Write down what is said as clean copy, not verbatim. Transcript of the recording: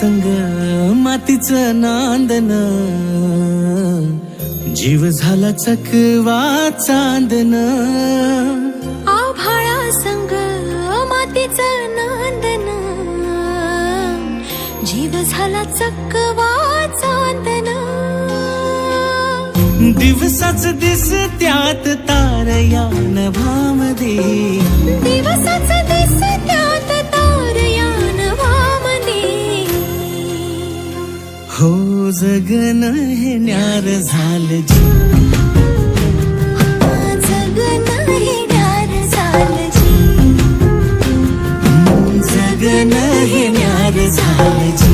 संग मातीचं नांदन, जीव झाला चकवा चांदन. आभाळा संग मातीचं नांदन, जीव झाला चकवा चांदन. दिवसाच दिसत्यात तारया नभामध्ये, दिवसाच दिसत्यात तारया नभामध्ये. हो जगन हे न्यार झालं जी, जगन हे न्यार झालं जी, जगन हे न्यार झालं जी.